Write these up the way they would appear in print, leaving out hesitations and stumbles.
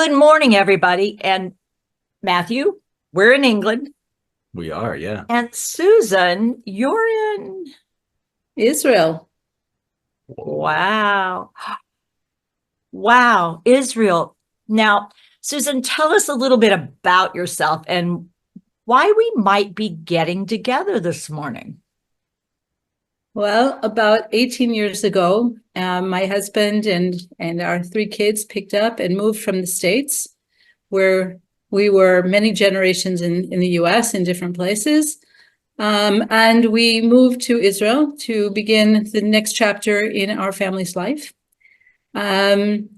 Good morning, everybody. And Matthew, we're in England. We are, yeah. And Susan, you're in Israel. Wow. Wow, Israel. Now, Susan, tell us a little bit about yourself and why we might be getting together this morning. Well, about 18 years ago, my husband and our three kids picked up and moved from the States, where we were many generations in the US in different places. And we moved to Israel to begin the next chapter in our family's life. And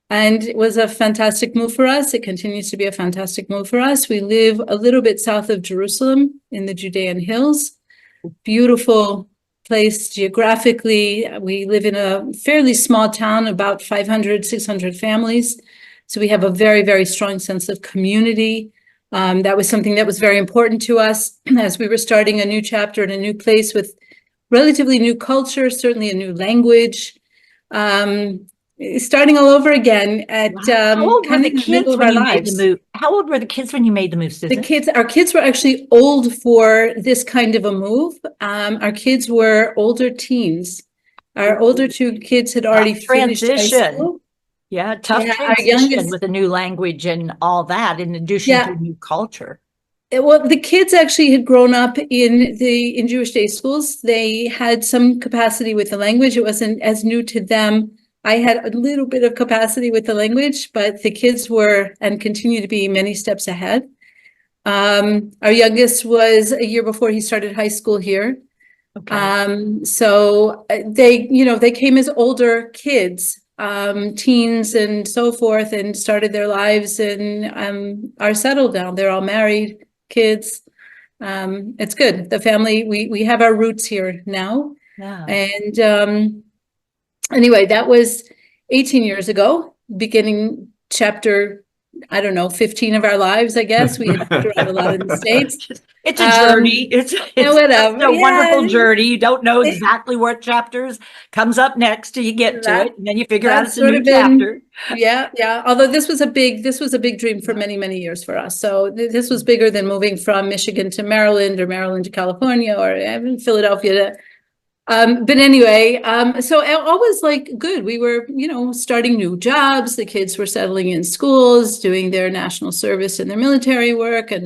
it was a fantastic move for us. It continues to be a fantastic move for us. We live a little bit south of Jerusalem in the Judean Hills. Beautiful place geographically. We live in a fairly small town, about 500, 600 families. So we have a very, very strong sense of community. That was something that was very important to us as we were starting a new chapter in a new place with relatively new culture, certainly a new language. Starting all over again at How old were kind the of the kids middle of when our you made the lives. move? How old were the kids when you made the move, Susan? Our kids were actually old for this kind of a move. Our kids were older teens. Our older two kids had already finished high transition. school. Yeah, tough Yeah, our transition youngest, with a new language and all that, in addition to yeah. a new culture. Well, the kids actually had grown up in Jewish day schools. They had some capacity with the language. It wasn't as new to them. I had a little bit of capacity with the language, but the kids were and continue to be many steps ahead. Our youngest was a year before he started high school here. Okay. So they came as older kids, teens and so forth, and started their lives and are settled down. They're all married, kids. It's good. The family, we have our roots here now. Yeah. And anyway, that was 18 years ago, beginning chapter, I don't know, 15 of our lives, I guess. We had moved around a lot in the States. It's a journey. It's whatever. a wonderful Yeah. journey. You don't know exactly what chapters comes up next till you get to it, and then you figure out it's a new chapter. Yeah. Although this was a big dream for many, many years for us. So this was bigger than moving from Michigan to Maryland or Maryland to California or Philadelphia to but anyway, so always like good. We were, starting new jobs. The kids were settling in schools, doing their national service and their military work, and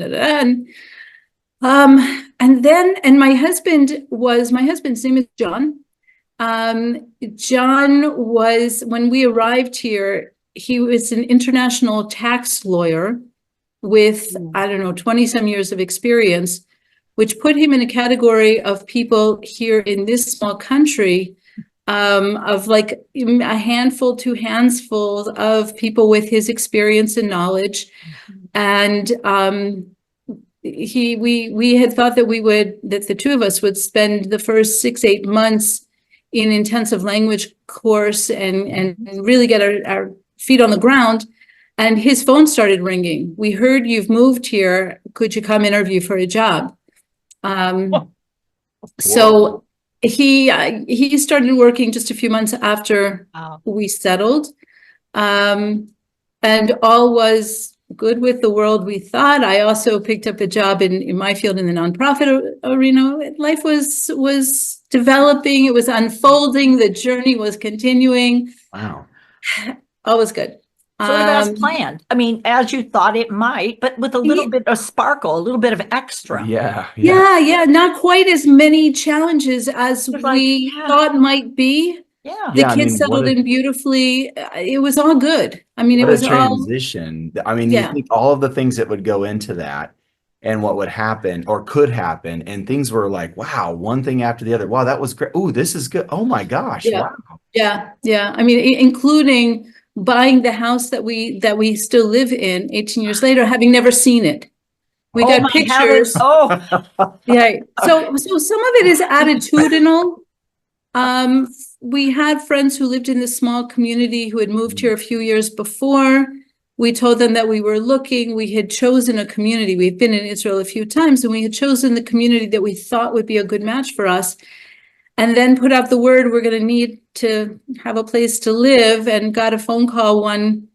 my husband's name is John. John was, when we arrived here, he was an international tax lawyer with, I don't know, 20 some years of experience, which put him in a category of people here in this small country, of like a handful, two handsful of people with his experience and knowledge. And we had thought that the two of us would spend the first 6-8 months in intensive language course and really get our feet on the ground. And his phone started ringing. We heard you've moved here. Could you come interview for a job? So he started working just a few months after we settled, and all was good with the world, we thought. I also picked up a job in my field in the nonprofit arena. Life was developing, it was unfolding, the journey was continuing. Wow. All was good. Sort of as planned. I mean, as you thought it might, but with a little bit of sparkle, a little bit of extra. Yeah. Not quite as many challenges as we thought might be. Yeah. The kids settled in beautifully. It was all good. I mean, it was a transition. I mean, you think all of the things that would go into that and what would happen or could happen, and things were like, wow, one thing after the other. Wow, that was great. Oh, this is good. Oh my gosh. Yeah. Wow. Yeah. I mean, including buying the house that we still live in 18 years later, having never seen it. We got pictures. Yeah. So some of it is attitudinal. We had friends who lived in this small community who had moved here a few years before. We told them that we were looking. We had chosen a community. We've been in Israel a few times, and we had chosen the community that we thought would be a good match for us. And then put out the word, we're going to need to have a place to live, and got a phone call one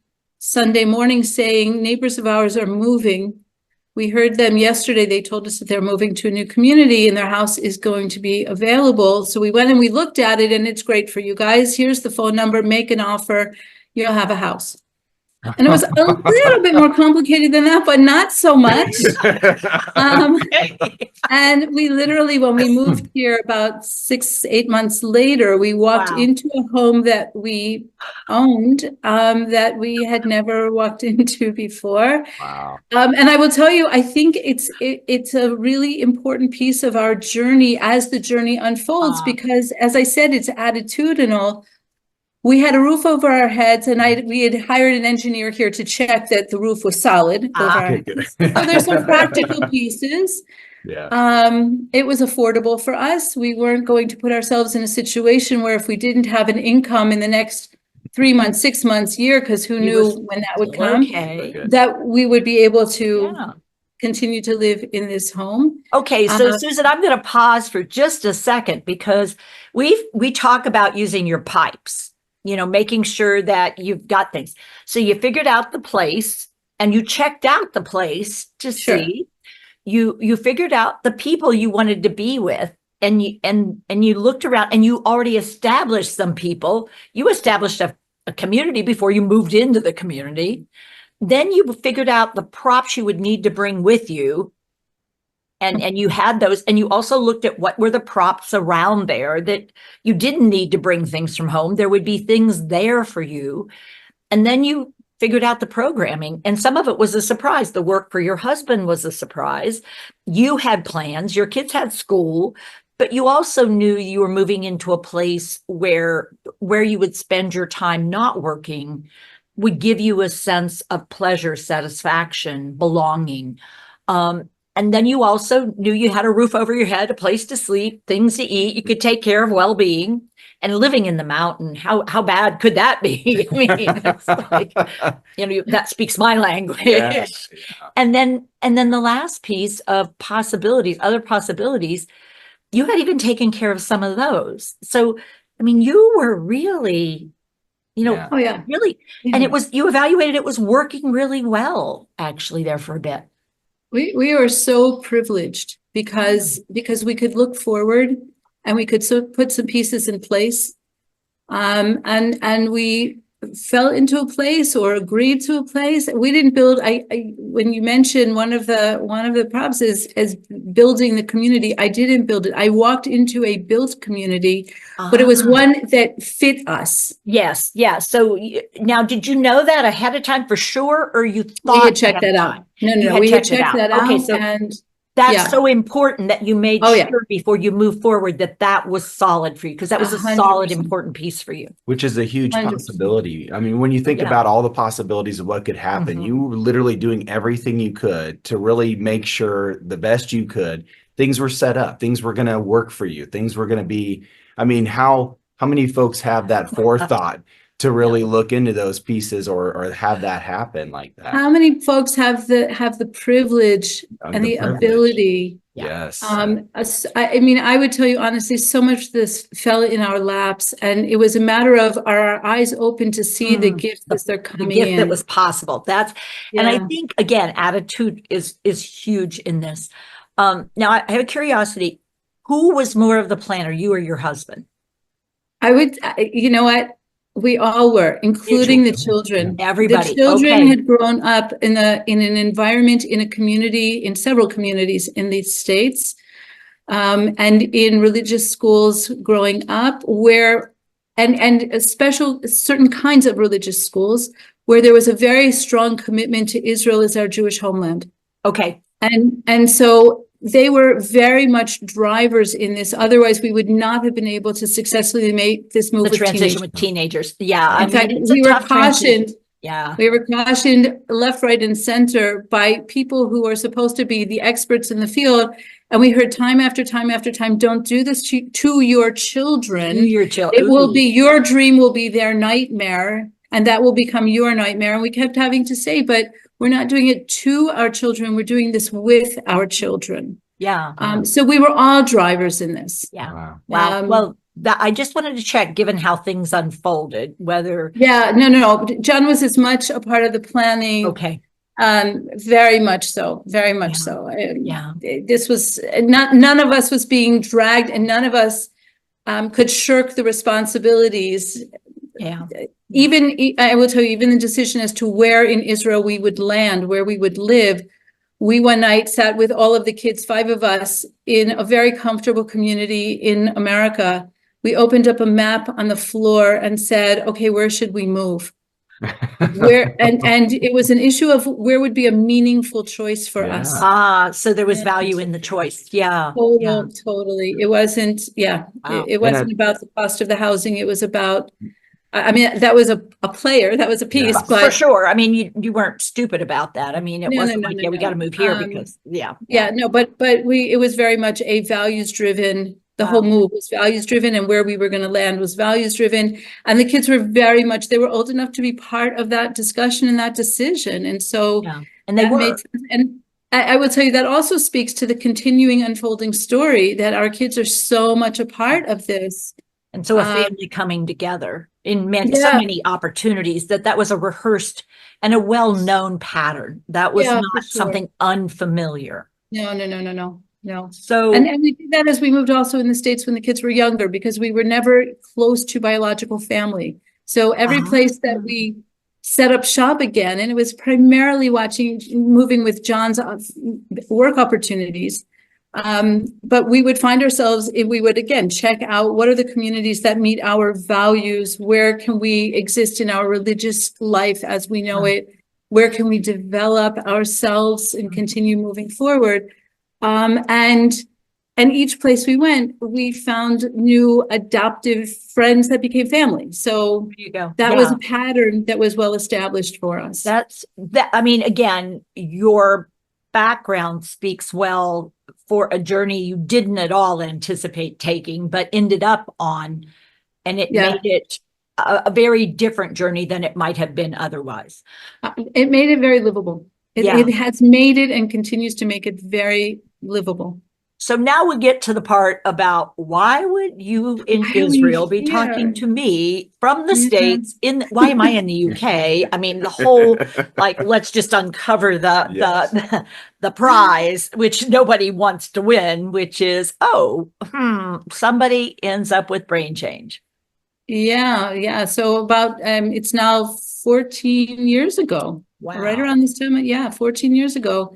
Sunday morning saying neighbors of ours are moving. We heard them yesterday. They told us that they're moving to a new community and their house is going to be available. So we went and we looked at it, and it's great for you guys. Here's the phone number, make an offer, you'll have a house. And it was a little bit more complicated than that, but not so much. And we literally, when we moved here about 6-8 months later, we walked into a home that we owned, that we had never walked into before. Wow. And I will tell you, I think it's a really important piece of our journey as the journey unfolds, because as I said, it's attitudinal. We had a roof over our heads, and we had hired an engineer here to check that the roof was solid over our heads. So there's some practical pieces. Yeah. It was affordable for us. We weren't going to put ourselves in a situation where if we didn't have an income in the next 3 months, 6 months, year, because who knew when that would come, that we would be able to continue to live in this home. Okay, so Susan, I'm going to pause for just a second, because we talk about using your pipes, making sure that you've got things. So you figured out the place, and you checked out the place to see. You figured out the people you wanted to be with, and you looked around, and you already established some people. You established a community before you moved into the community. Then you figured out the props you would need to bring with you. And you had those, and you also looked at what were the props around there that you didn't need to bring things from home. There would be things there for you. And then you figured out the programming, and some of it was a surprise. The work for your husband was a surprise. You had plans, your kids had school, but you also knew you were moving into a place where you would spend your time not working would give you a sense of pleasure, satisfaction, belonging. And then you also knew you had a roof over your head, a place to sleep, things to eat. You could take care of well-being. And living in the mountain, how bad could that be? I mean, it's like, that speaks my language. Yes, yeah. And then the last piece of possibilities, other possibilities, you had even taken care of some of those. So, I mean, you were really, really, and you evaluated it was working really well, actually, there for a bit. We are so privileged because we could look forward, and we could put some pieces in place, and we fell into a place or agreed to a place. We didn't build. When you mentioned one of the props is building the community, I didn't build it. I walked into a built community, but it was one that fit us. Yes, yeah. So now, did you know that ahead of time for sure, or you thought we had checked that out? No, we had checked that out. Okay, so and that's so important that you made sure before you move forward that was solid for you, because that was a 100%. Solid, important piece for you. Which is a huge 100%. Possibility. I mean, when you think about all the possibilities of what could happen, you were literally doing everything you could to really make sure the best you could. Things were set up. Things were going to work for you. Things were going to be, I mean, how many folks have that forethought to really look into those pieces or have that happen like that? How many folks have the privilege and the ability? Yes. I mean, I would tell you honestly, so much of this fell in our laps, and it was a matter of our eyes open to see the gifts as they're coming in. The gift that was possible. And I think, again, attitude is huge in this. Now, I have a curiosity. Who was more of the planner, you or your husband? I would, you know what? We all were, including the children. Everybody. The children had grown up in an environment, in a community, in several communities in these states, and in religious schools growing up, where and certain kinds of religious schools where there was a very strong commitment to Israel as our Jewish homeland. Okay. And so they were very much drivers in this. Otherwise, we would not have been able to successfully make this move. The transition with teenagers. Yeah. In fact, we were cautioned. Yeah. We were cautioned left, right, and center by people who are supposed to be the experts in the field. And we heard time after time after time, don't do this to your children. It will be, your dream will be their nightmare, and that will become your nightmare. And we kept having to say, but we're not doing it to our children. We're doing this with our children. Yeah. So we were all drivers in this. Yeah. Wow. Well, that I just wanted to check, given how things unfolded, whether. Yeah, no. John was as much a part of the planning. Okay. Very much so, very much Yeah. so. Yeah. This was none of us was being dragged, and none of us could shirk the responsibilities. Yeah. Even, I will tell you, even the decision as to where in Israel we would land, where we would live. We one night sat with all of the kids, 5 of us, in a very comfortable community in America. We opened up a map on the floor and said, okay, where should we move? Where, and it was an issue of where would be a meaningful choice for us. So there was value in the choice. Yeah. Totally. It wasn't, Wow. it wasn't about the cost of the housing. It was about, I mean, that was a player, that was a piece, But but for sure. I mean, you weren't stupid about that. I mean, it No, wasn't no, like, no, yeah, we no. got to move here because, no, but it was very much a values driven. The whole Wow. move was values driven, and where we were going to land was values driven. And the kids were very much, they were old enough to be part of that discussion and that decision. And so, Yeah. And they that were. made sense. And I will tell you that also speaks to the continuing unfolding story that our kids are so much a part of this. And so a family coming together in so Yeah. many opportunities that was a rehearsed and a well-known pattern. That was Yeah, not for sure. something unfamiliar. No. So, And we did that as we moved also in the States when the kids were younger, because we were never close to biological family. So every place that we set up shop again, and it was primarily moving with John's work opportunities. But we would find ourselves, if we would again check out what are the communities that meet our values, where can we exist in our religious life as we know it, where can we develop ourselves and continue moving forward. And each place we went, we found new adoptive friends that became family. So there you go. that was a pattern that was well established for us. I mean, again, your background speaks well for a journey you didn't at all anticipate taking, but ended up on, and it made it a very different journey than it might have been otherwise. It made it very livable. It has made it and continues to make it very livable. So now we get to the part about why would you in Israel be talking to me from the States why am I in the UK? I mean, the whole, like, let's just uncover the prize, which nobody wants to win, which is, somebody ends up with brain change. Yeah. So about, it's now 14 years ago. Wow. Right around this time. 14 years ago.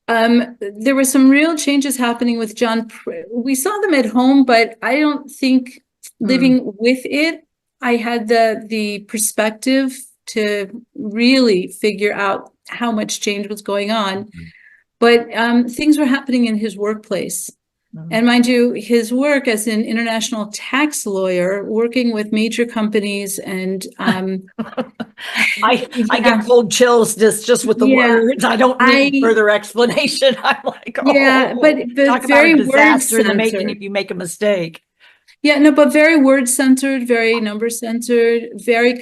There were some real changes happening with John. We saw them at home, but I don't think living with it, I had the perspective to really figure out how much change was going on. But things were happening in his workplace. And mind you, his work as an international tax lawyer, working with major companies, and I get cold chills just with the words. I don't need further explanation. I'm like, but very word centered. If you make a mistake. But very word centered, very number centered, very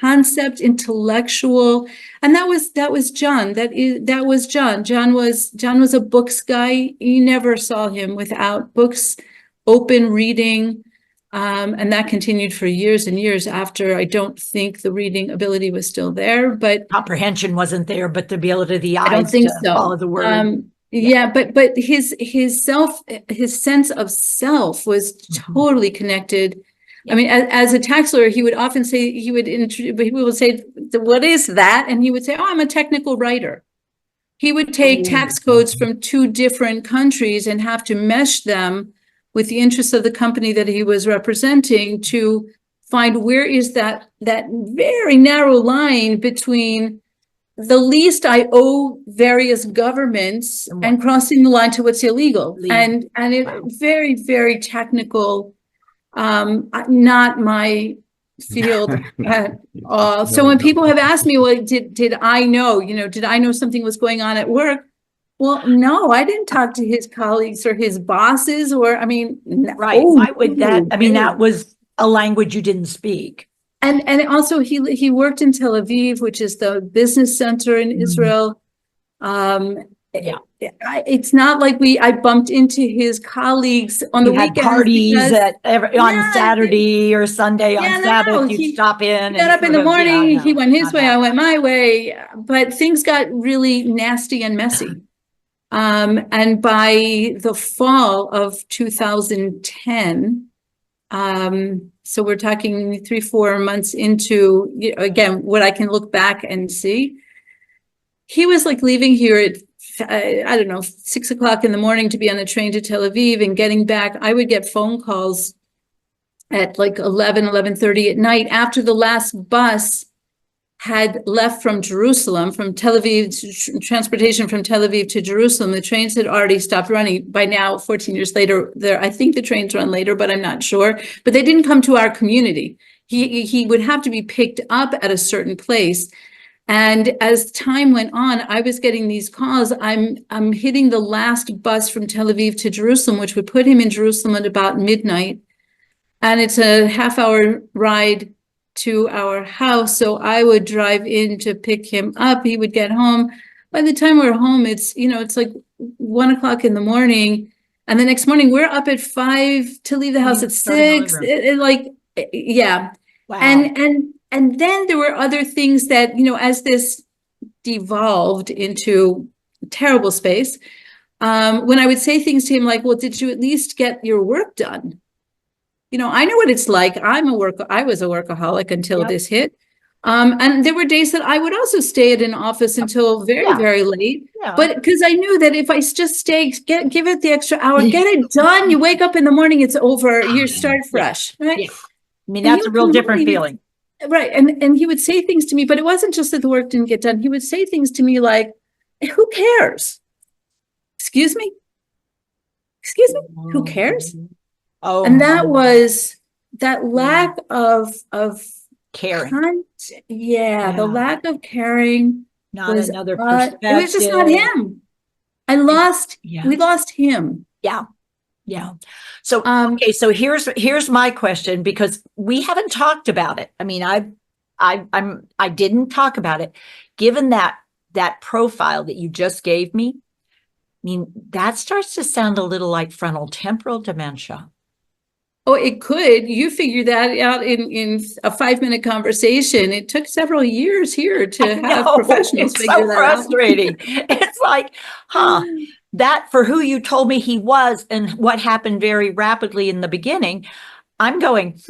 concept intellectual, and that was John. That was John. John was a books guy. You never saw him without books, open reading, and that continued for years and years after. I don't think the reading ability was still there, but comprehension wasn't there. But the ability of the eyes, I don't think to follow the word. But his sense of self was totally connected. I mean, as a tax lawyer, he would often say, he would say, what is that? And he would say, I'm a technical writer. He would take tax codes from 2 different countries and have to mesh them with the interests of the company that he was representing to find where is that very narrow line between the least I owe various governments and crossing the line to what's illegal. And it very, very technical, not my field at all. So when people have asked me, well, did I know, did I know something was going on at work? Well, no, I didn't talk to his colleagues or his bosses why would that? I mean, that was a language you didn't speak. And also he worked in Tel Aviv, which is the business center in Israel. Yeah. It's not like I bumped into his colleagues on the You had weekends parties on Yeah, Saturday or Sunday on Yeah, no, Sabbath, you'd he stop in got and up in sort the of, yeah, morning, he no, went his not way, I happening. went my way, but things got really nasty and messy. And by the fall of 2010, so we're talking 3-4 months into, again, what I can look back and see, he was like leaving here at, I don't know, 6 o'clock in the morning to be on a train to Tel Aviv and getting back. I would get phone calls at like 11:30 at night after the last bus had left from Jerusalem, from Tel Aviv, transportation from Tel Aviv to Jerusalem. The trains had already stopped running. By now, 14 years later, I think the trains run later, but I'm not sure. But they didn't come to our community. He would have to be picked up at a certain place. And as time went on, I was getting these calls. I'm hitting the last bus from Tel Aviv to Jerusalem, which would put him in Jerusalem at about midnight. And it's a half-hour ride to our house. So I would drive in to pick him up. He would get home. By the time we're home, it's like 1 o'clock in the morning. And the next morning we're up at 5 to leave the house at 6. Yeah. Wow. And then there were other things that, as this devolved into terrible space, when I would say things to him like, well, did you at least get your work done? I know what it's like. I was a workaholic until this hit. And there were days that I would also stay at an office until very, very late. Yeah. But because I knew that if I just stay, give it the extra hour, get it done. You wake up in the morning, it's over. You start fresh. Right? Yeah. I mean, that's a real different feeling. Right. And he would say things to me, but it wasn't just that the work didn't get done. He would say things to me like, who cares? Excuse me? Who cares? Oh, and that was that lack of caring. The lack of caring. Not another perspective. It was just not him. We lost him. Yeah. Yeah. So, okay. So here's my question, because we haven't talked about it. I mean, I didn't talk about it. Given that profile that you just gave me, I mean, that starts to sound a little like frontal temporal dementia. Oh, it could. You figured that out in a 5-minute conversation. It took several years here to have professionals figure that out. It's so frustrating. It's like, that for who you told me he was and what happened very rapidly in the beginning, I'm going,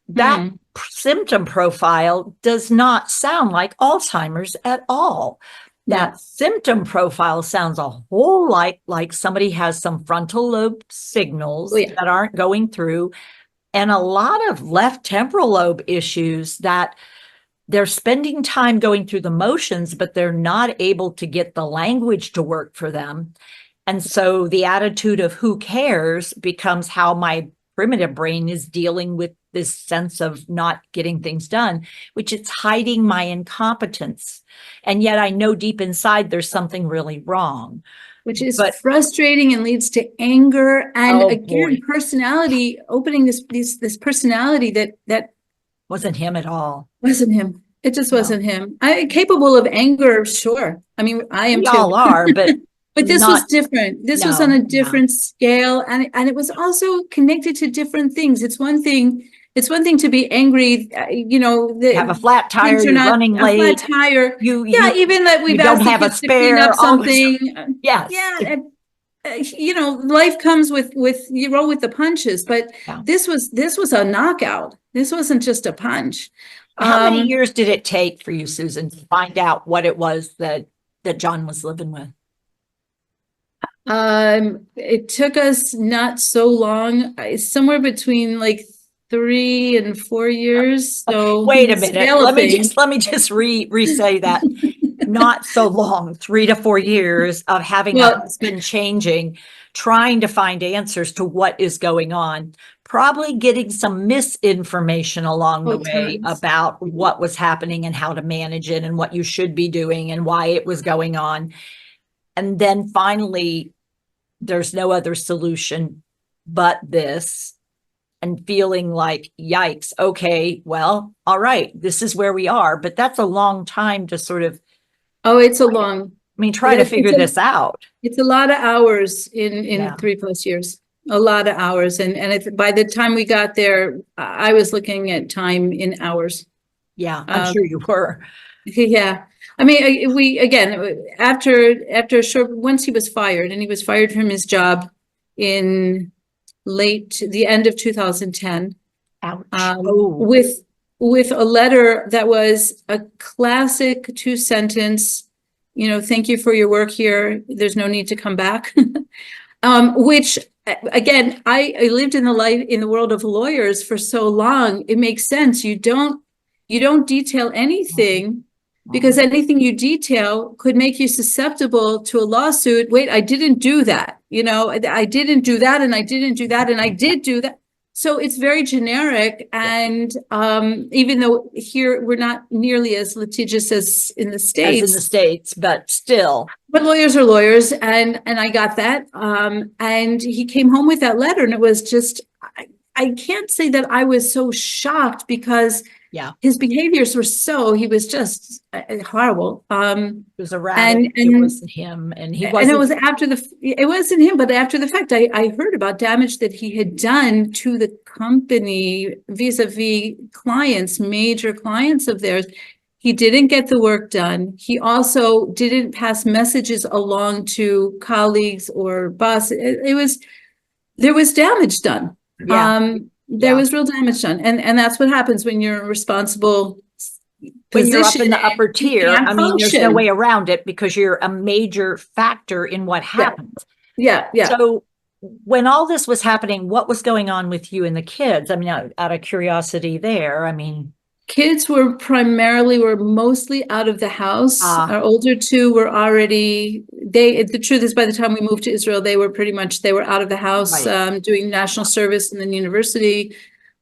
that symptom profile does not sound like Alzheimer's at all. That symptom profile sounds a whole lot like somebody has some frontal lobe signals that aren't going through, and a lot of left temporal lobe issues that they're spending time going through the motions, but they're not able to get the language to work for them. And so the attitude of who cares becomes how my primitive brain is dealing with this sense of not getting things done, which it's hiding my incompetence. And yet I know deep inside there's something really wrong. Which is frustrating and leads to anger. And personality, opening this personality that wasn't him at all. Wasn't him. It just wasn't him. Capable of anger, sure. I mean, I am too. We all are, but but this was different. This was on a different scale, and it was also connected to different things. It's one thing to be angry, have a flat tire, you're running late. A flat tire. Even that we've asked the kids to clean up something. Yes. Yeah. And, life comes with you roll with the punches, but this was a knockout. This wasn't just a punch. How many years did it take for you, Susan, to find out what it was that John was living with? It took us not so long, somewhere between like 3 and 4 years. So wait a minute. Let me just re-say that. Not so long, 3 to 4 years of having a husband changing, trying to find answers to what is going on, probably getting some misinformation along the way about what was happening and how to manage it and what you should be doing and why it was going on. And then finally, there's no other solution but this, and feeling like, yikes, okay, well, all right, this is where we are. But that's a long time to sort of. Oh, it's a long mean, try to figure this out. It's a lot of hours in Yeah. 3+ years. A lot of hours. And by the time we got there, I was looking at time in hours. Yeah, I'm sure you were. Yeah. I mean, once he was fired, and he was fired from his job in the end of 2010. Ouch. With a letter that was a classic 2-sentence, thank you for your work here. There's no need to come back. Which again, I lived in the world of lawyers for so long. It makes sense. You don't detail anything, because anything you detail could make you susceptible to a lawsuit. Wait, I didn't do that. I didn't do that, and I didn't do that, and I did do that. So it's very generic. And even though here we're not nearly as litigious as in the States. But still. But lawyers are lawyers, and I got that. And he came home with that letter, and it was just, I can't say that I was so shocked, because his behaviors were he was just horrible. It was erratic. And it wasn't him, and he wasn't. And it wasn't him, but after the fact, I heard about damage that he had done to the company vis-a-vis clients, major clients of theirs. He didn't get the work done. He also didn't pass messages along to colleagues or boss. There was damage done. Yeah. There was real damage done. And that's what happens when you're responsible. When you're up in the upper tier, I mean, there's no function. way around it, because you're a major factor in what happens. Yeah. So when all this was happening, what was going on with you and the kids? I mean, out of curiosity there, I mean. Kids were mostly out of the house. Our older two were already, the truth is, by the time we moved to Israel, they were out of the house, doing national service and then university.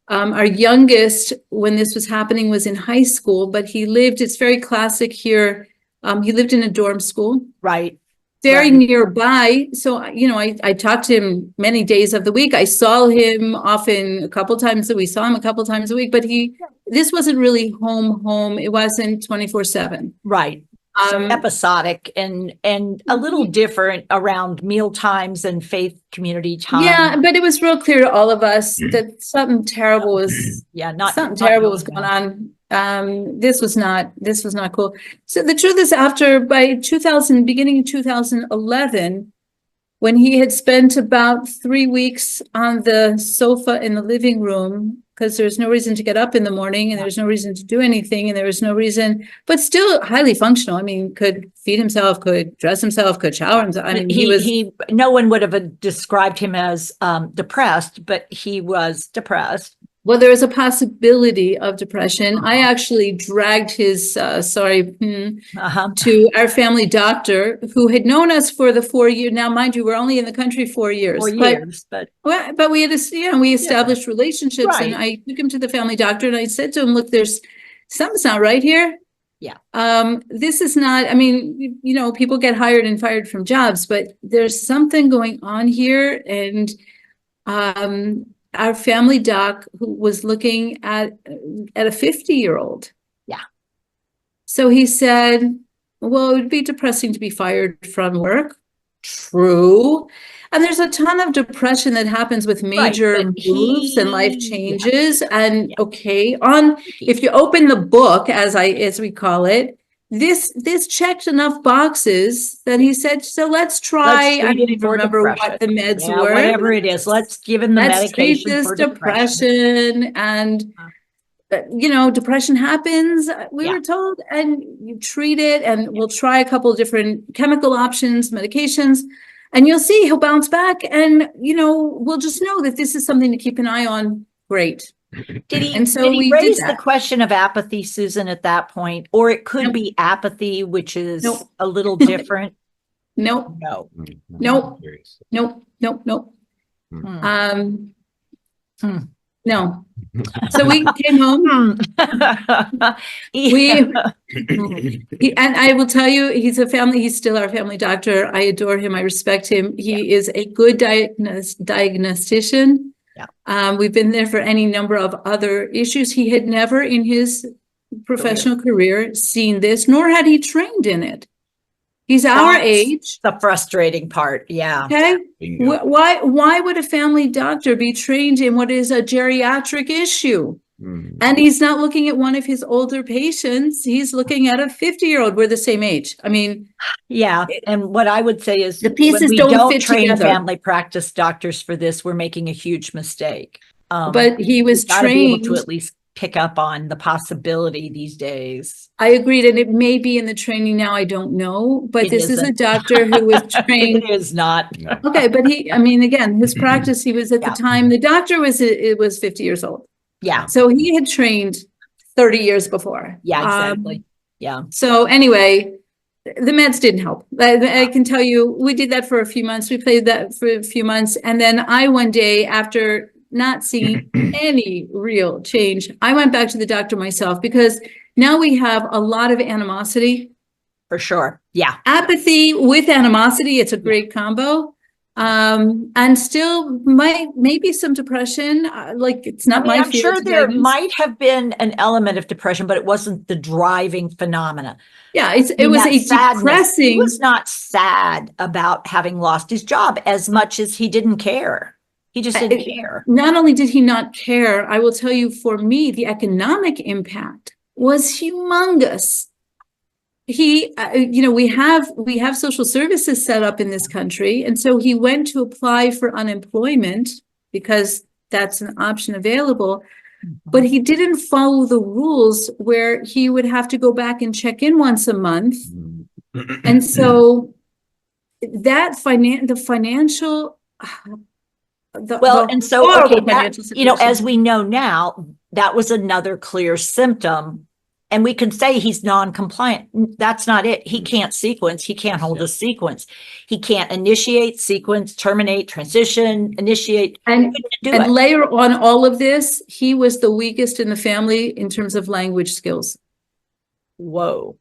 Our youngest, when this was happening, was in high school, but it's very classic here. He lived in a dorm school. Right. Very nearby. So, I talked to him many days of the week. I saw him often a couple times a week, but this wasn't really home. It wasn't 24/7. Right. So episodic and a little different around meal times and faith community time. Yeah, but it was real clear to all of us that something terrible was going on. This was not cool. So the truth is, beginning of 2011, when he had spent about 3 weeks on the sofa in the living room, because there's no reason to get up in the morning, and there's no reason to do anything, and there was no reason, but still highly functional. I mean, could feed himself, could dress himself, could shower himself. I mean, no one would have described him as depressed, but he was depressed. Well, there was a possibility of depression. I actually dragged his to our family doctor, who had known us for the 4 years. Now, mind you, we're only in the country 4 years. But we had we established relationships, and I took him to the family doctor, and I said to him, "Look, there's something's not right here. Yeah. This is not. I mean, people get hired and fired from jobs, but there's something going on here." And our family doc, who was looking at a 50-year-old. Yeah. So he said, well, it would be depressing to be fired from work. True. And there's a ton of depression that happens with major moves and life changes. And if you open the book, as we call it, this checked enough boxes that he said, so let's try. I don't even remember what the meds were. Whatever it is, let's give him the medication treat this for depression. And depression happens, we were told, and you treat it, and we'll try a couple of different chemical options, medications, and you'll see he'll bounce back. And we'll just know that this is something to keep an eye on. Great. Did he raise the question of apathy, Susan, at that point? Or it could be apathy, which is a little different? No. No. So we came home. And I will tell you, he's still our family doctor. I adore him. I respect him. He is a good diagnostician. Yeah. We've been there for any number of other issues. He had never in his professional career seen this, nor had he trained in it. He's our That's age. the frustrating part. Yeah. Okay. Bingo. Why would a family doctor be trained in what is a geriatric issue? Mm. And he's not looking at one of his older patients. He's looking at a 50-year-old. We're the same age. I mean, Yeah. And what I would say is the pieces when we don't fit train together. family practice doctors for this, we're making a huge mistake. But he was Got to be able trained. to at least pick up on the possibility these days. I agreed, and it may be in the training now. I don't know, but It this is a isn't. doctor who was trained. It is not. No. Okay, but I mean, again, his practice, he was at the Yeah. time, the doctor was 50 years old. Yeah. So he had trained 30 years before. Yeah, exactly. Yeah. So anyway, the meds didn't help. I can tell you, we did that for a few months. We played that for a few months. And then I, one day, after not seeing any real change, I went back to the doctor myself, because now we have a lot of animosity. For sure. Yeah. Apathy with animosity, it's a great combo. And still maybe some depression. Like, it's not my I'm field sure to there diagnose. might have been an element of depression, but it wasn't the driving phenomena. Yeah, it was that a sadness. depressing. He was not sad about having lost his job as much as he didn't care. He just didn't care. Not only did he not care, I will tell you, for me, the economic impact was humongous. He, we have social services set up in this country. And so he went to apply for unemployment because that's an option available. But he didn't follow the rules where he would have to go back and check in once a month. And so that financial, and so, okay, as we know now, that was another clear symptom. And we can say he's non-compliant. That's not it. He can't sequence. He can't hold a sequence. He can't initiate, sequence, terminate, transition, initiate. And layer on all of this, he was the weakest in the family in terms of language skills. Whoa.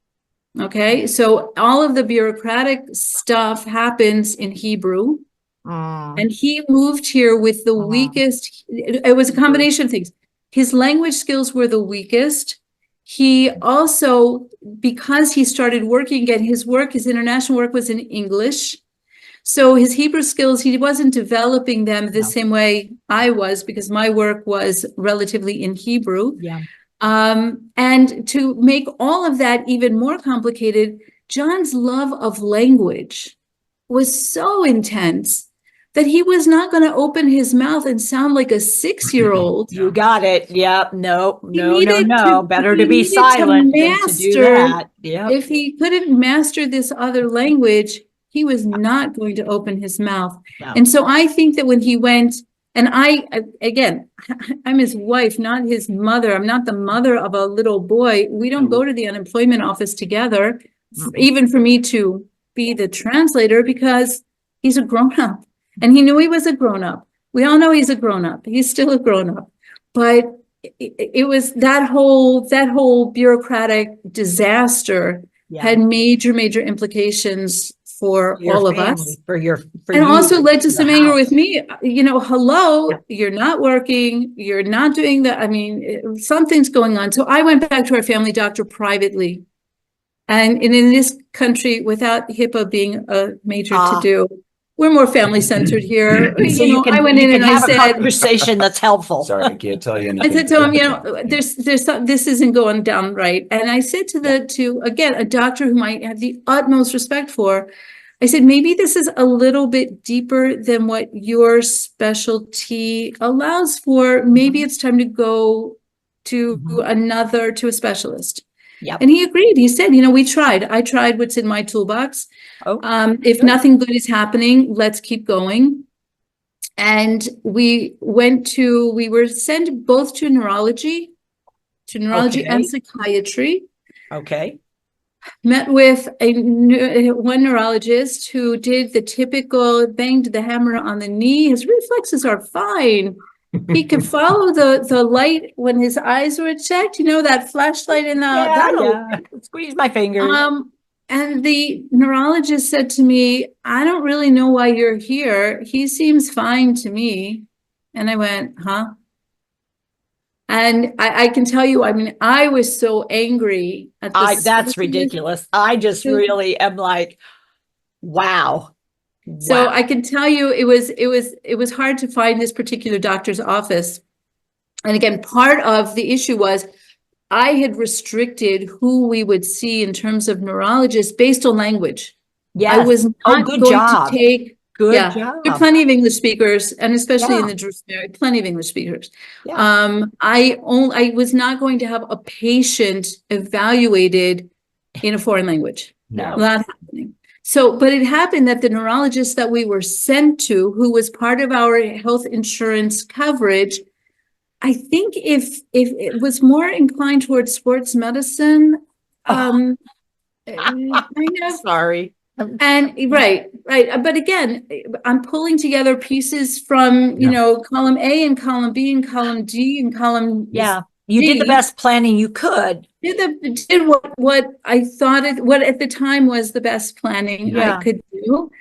Okay. So all of the bureaucratic stuff happens in Hebrew. And he moved here with the weakest. It was a combination of things. His language skills were the weakest. He also, because he started working again, his international work was in English. So his Hebrew skills, he wasn't developing them the same way I was, because my work was relatively in Hebrew. Yeah. And to make all of that even more complicated, John's love of language was so intense that he was not going to open his mouth and sound like a 6-year-old. You got it. Yep. No. Better to be silent than to do that. Yep. If he couldn't master this other language, he was not going to open his mouth. No. And so I think that when he went, and I'm his wife, not his mother. I'm not the mother of a little boy. We don't go to the unemployment office together, even for me to be the translator, because he's a grown-up. And he knew he was a grown-up. We all know he's a grown-up. He's still a grown-up. But it was that whole bureaucratic disaster had major implications for all of us. And also led to some anger with me. Hello, you're not working. You're not doing that. I mean, something's going on. So I went back to our family doctor privately. And in this country, without HIPAA being a major to-do, we're more family-centered here. So I went in and I said, a conversation that's helpful. Sorry, I can't tell you anything. I said to him, this isn't going down right. And I said to a doctor whom I have the utmost respect for, I said, maybe this is a little bit deeper than what your specialty allows for. Maybe it's time to go to a specialist. Yep. And he agreed. He said, we tried. I tried what's in my toolbox. If nothing good is happening, let's keep going. And we were sent both to neurology and psychiatry. Okay. Met with one neurologist who did the typical banged the hammer on the knee. His reflexes are fine. He could follow the light when his eyes were checked, that flashlight in the squeeze my finger. And the neurologist said to me, I don't really know why you're here. He seems fine to me. And I went, huh? And I can tell you, I was so angry at this. That's ridiculous. I just really am like, Wow. So Wow. I can tell you it was hard to find this particular doctor's office. And again, part of the issue was I had restricted who we would see in terms of neurologists based on language. I Yes. was not good going job. to take, Good yeah, job. there are plenty of English speakers, and especially in Yeah. the Jewish area, plenty of English speakers. Yeah. I was not going to have a patient evaluated in a foreign language. No. Not happening. So, but it happened that the neurologist that we were sent to, who was part of our health insurance coverage, I think if it was more inclined towards sports medicine, kind of. Sorry. And right. But again, I'm pulling together pieces from, you know, column A and column B and column D and column Yeah. You did the best planning you could. Did what I thought what at the time was the best planning I could do.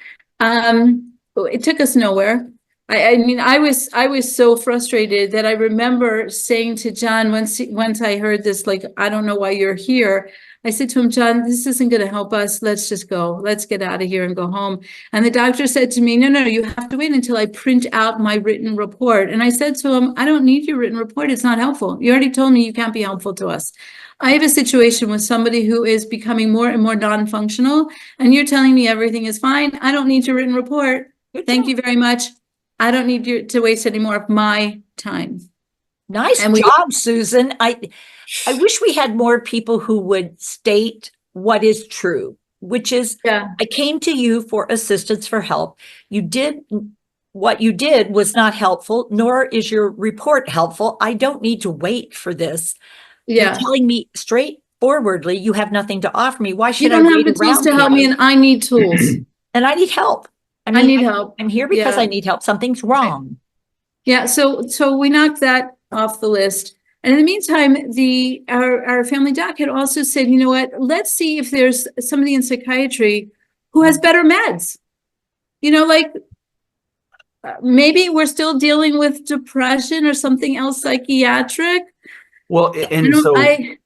It took us nowhere. I mean, I was so frustrated that I remember saying to John once I heard this, like, I don't know why you're here. I said to him, John, this isn't going to help us. Let's just go. Let's get out of here and go home. And the doctor said to me, no, you have to wait until I print out my written report. And I said to him, I don't need your written report. It's not helpful. You already told me you can't be helpful to us. I have a situation with somebody who is becoming more and more non-functional, and you're telling me everything is fine. I don't need your written report. Thank you very much. I don't need you to waste any more of my time. Nice job, Susan. I wish we had more people who would state what is true, which is, I came to you for assistance, for help. What you did was not helpful, nor is your report helpful. I don't need to wait for this. You're telling me straightforwardly you have nothing to offer me. Why should I wait around? You don't have the tools to help me, and I need tools. And I need help. I need help. I'm here because I need help. Something's wrong. Yeah. So we knocked that off the list. And in the meantime, our family doc had also said, you know what, let's see if there's somebody in psychiatry who has better meds. You know, like maybe we're still dealing with depression or something else psychiatric. Well, and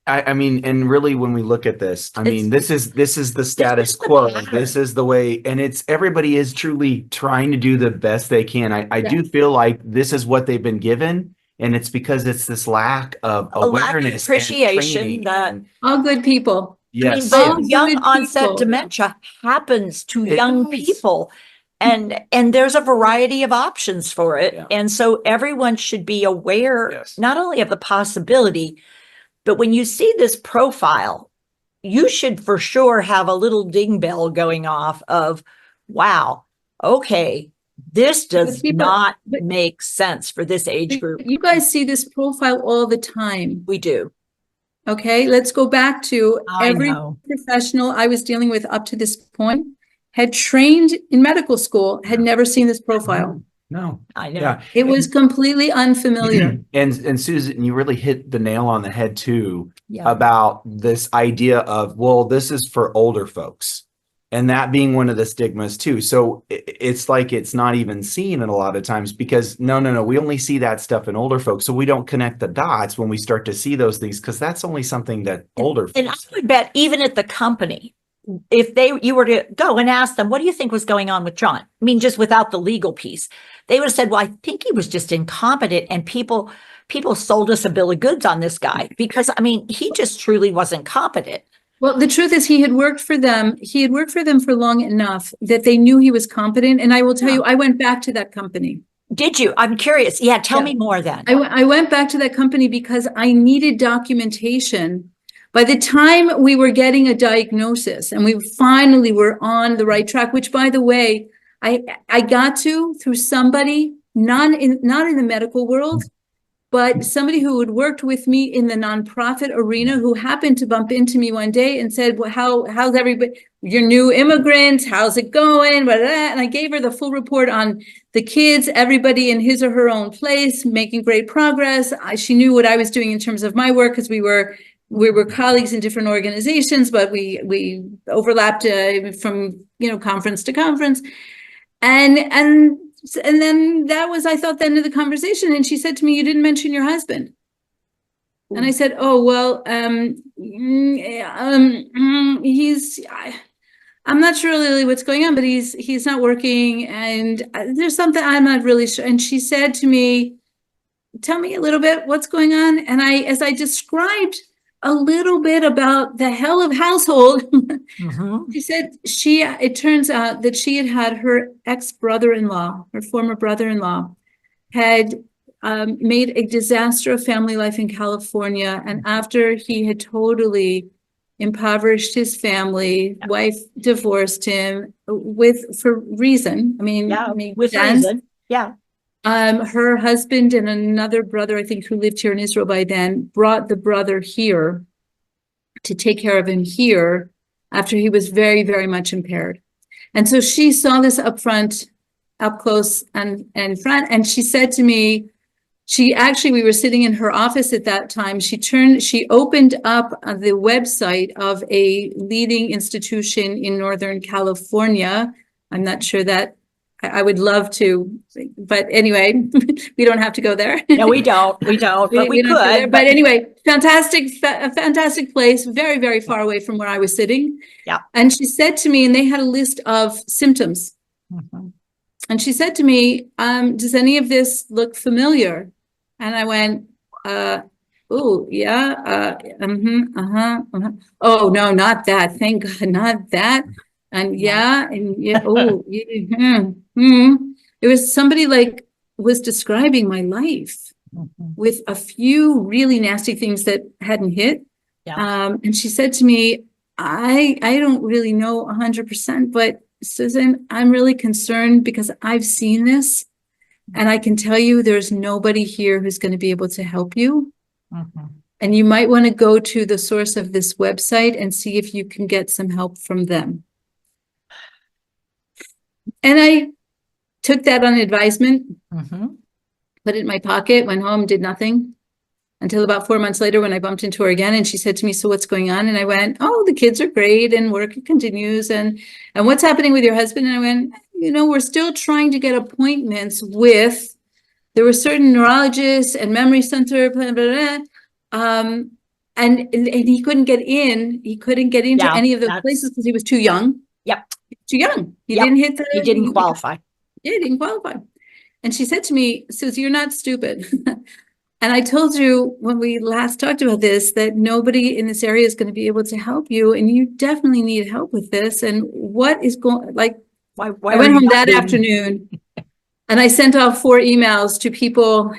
I mean, and really, when we look at this, I mean, this is the status quo. This is the way, and everybody is truly trying to do the best they can. I do feel like this is what they've been given, and it's because it's this lack of awareness, appreciation that all good people. Yes, I mean, young onset dementia happens to young people. And there's a variety of options for it. Yeah. And so everyone should be aware, not only of the possibility, but when you see this profile, you should for sure have a little ding bell going off of, wow, okay, this does not make sense for this age group. You guys see this profile all the time. We do. Okay, let's go back to every professional I was dealing with up to this point. Had trained in medical school, had never seen this profile. No, I know. Yeah. It was completely unfamiliar. And Susan, you really hit the nail on the head too, about this idea of, well, this is for older folks, and that being one of the stigmas too. So it's like it's not even seen in a lot of times because no, we only see that stuff in older folks, so we don't connect the dots when we start to see those things because that's only something that older folks. And I would bet even at the company, if you were to go and ask them, what do you think was going on with John? I mean, just without the legal piece, they would have said, well, I think he was just incompetent and people sold us a bill of goods on this guy because, I mean, he just truly wasn't competent. Well, the truth is he had worked for them. He had worked for them for long enough that they knew he was competent. And I will tell you, I went back to that company. Did you? I'm curious. Yeah. Tell me more then. I went back to that company because I needed documentation. By the time we were getting a diagnosis and we finally were on the right track, which by the way, I got to through somebody, not in the medical world, but somebody who had worked with me in the nonprofit arena who happened to bump into me one day and said, well, how's everybody, you're new immigrants, how's it going? And I gave her the full report on the kids, everybody in his or her own place, making great progress. She knew what I was doing in terms of my work because we were colleagues in different organizations, but we overlapped from conference to conference, and then that was, I thought, the end of the conversation. And she said to me, "You didn't mention your husband." Ooh. And I said, "Oh well, I'm not sure really what's going on, but he's not working, and there's something I'm not really sure. And she said to me, tell me a little bit what's going on. And as I described a little bit about the hell of household, she said it turns out that she had her ex-brother-in-law, her former brother-in-law, had made a disaster of family life in California. And after he had totally impoverished his family, wife divorced him for reason. I mean, with reason. Yeah. Her husband and another brother, I think, who lived here in Israel by then, brought the brother here to take care of him here after he was very, very much impaired. And so she saw this up close and front. And she said to me, we were sitting in her office at that time. She opened up the website of a leading institution in Northern California. I'm not sure that I would love to, but anyway, we don't have to go there. No, we don't, but we could. But anyway, fantastic place, very, very far away from where I was sitting. Yeah. And she said to me, and they had a list of symptoms. And she said to me, does any of this look familiar? And I went, oh, yeah, oh, no, not that. Thank God, not that. And oh, it was somebody was describing my life with a few really nasty things that hadn't hit. Yeah. And she said to me, I don't really know 100%, but Susan, I'm really concerned because I've seen this. And I can tell you there's nobody here who's going to be able to help you. And you might want to go to the source of this website and see if you can get some help from them. And I took that on advisement, put it in my pocket, went home, did nothing until about 4 months later when I bumped into her again. And she said to me, so what's going on? And I went, oh, the kids are great and work continues. And what's happening with your husband? And I went, we're still trying to get appointments there were certain neurologists and memory center, blah, blah, blah. And he couldn't get in. He couldn't get into any of those places because he was too young. Yep. Too young. He didn't qualify. Yeah, he didn't qualify. And she said to me, Susie, you're not stupid. And I told you when we last talked about this, that nobody in this area is going to be able to help you. And you definitely need help with this. And what is going, I went home that afternoon and I sent off 4 emails to people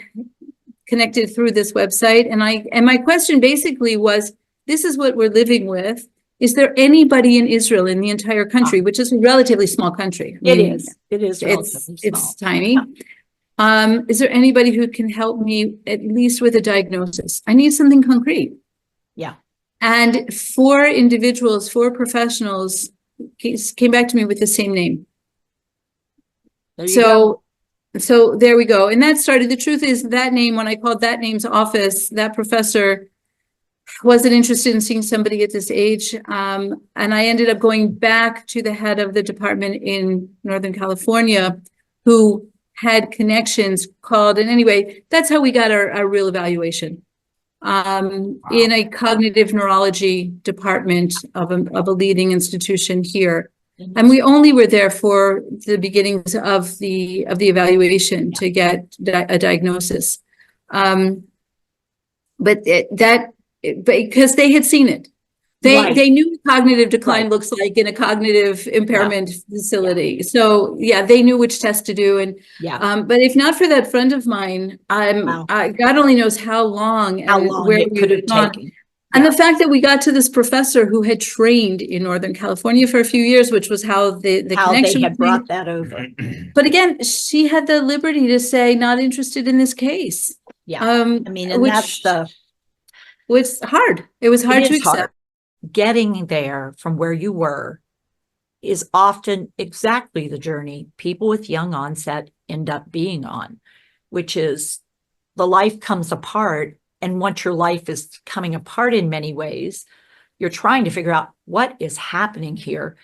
connected through this website. And my question basically was, this is what we're living with. Is there anybody in Israel, in the entire country, which is a relatively small country? It is. It's tiny. Is there anybody who can help me at least with a diagnosis? I need something concrete. Yeah. And 4 individuals, 4 professionals came back to me with the same name. So there we go. And that started, the truth is that name, when I called that name's office, that professor wasn't interested in seeing somebody at this age. And I ended up going back to the head of the department in Northern California, who had connections, called. And anyway, that's how we got our real evaluation. In a cognitive neurology department of a leading institution here. And we only were there for the beginnings of the evaluation to get a diagnosis. But because they had seen it. They knew what cognitive decline looks like in a cognitive impairment facility. So they knew which test to do. And but if not for that friend of mine, God only knows how long where it could have taken. And the fact that we got to this professor who had trained in Northern California for a few years, which was how the connection they had brought that over. But again, she had the liberty to say, not interested in this case. Yeah. And that's was hard. It was hard to accept. Getting there from where you were is often exactly the journey people with young onset end up being on, which is the life comes apart. And once your life is coming apart in many ways, you're trying to figure out what is happening here.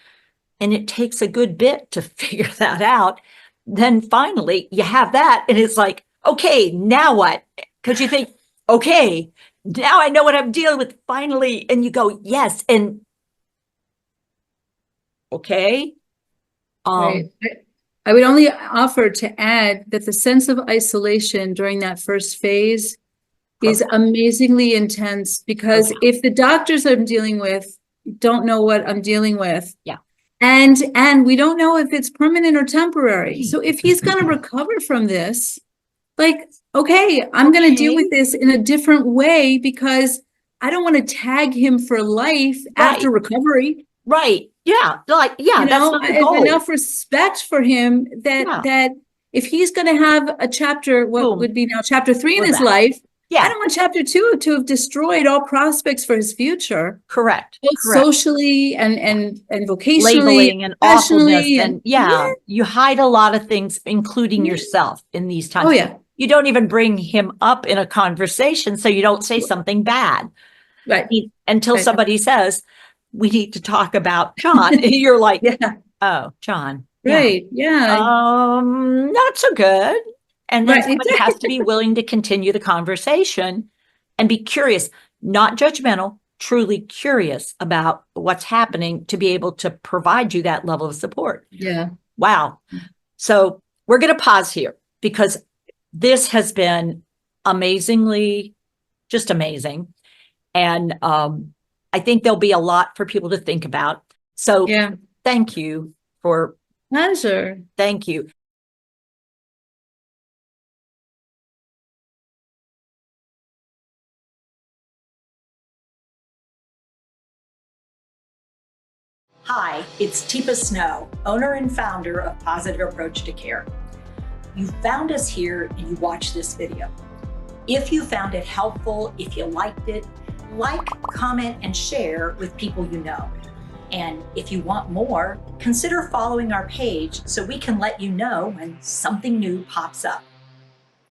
And it takes a good bit to figure that out. Then finally you have that. And it's like, okay, now what? Because you think, okay, now I know what I'm dealing with finally. And you go, yes. And Okay. Right. I would only offer to add that the sense of isolation during that first phase is amazingly intense, because if the doctors I'm dealing with don't know what I'm dealing with, and we don't know if it's permanent or temporary. So if he's going to recover from this, like, okay, I'm going to deal with this in a different way, because I don't want to tag him for life after recovery. Right. Yeah. Like, yeah, You that's know, not the I have goal. enough respect for him that if he's going to have a chapter, what would be now chapter 3 in his life, I don't want chapter 2 to have destroyed all prospects for his future. Correct. Both socially and vocationally, labeling and awfulness, and yeah, you hide a lot of things, including yourself, in these times. Oh yeah. You don't even bring him up in a conversation, so you don't say something bad. Right. Until somebody says, we need to talk about John. You're like, oh, John. Right. Yeah. Not so good. And then somebody has to be willing to continue the conversation and be curious, not judgmental, truly curious about what's happening, to be able to provide you that level of support. Yeah. Wow. So we're going to pause here, because this has been amazingly, just amazing. And I think there'll be a lot for people to think about. So thank you for pleasure. Thank you. Hi, it's Teepa Snow, owner and founder of Positive Approach to Care. You found us here and you watched this video. If you found it helpful, if you liked it, like, comment, and share with people you know. And if you want more, consider following our page so we can let you know when something new pops up.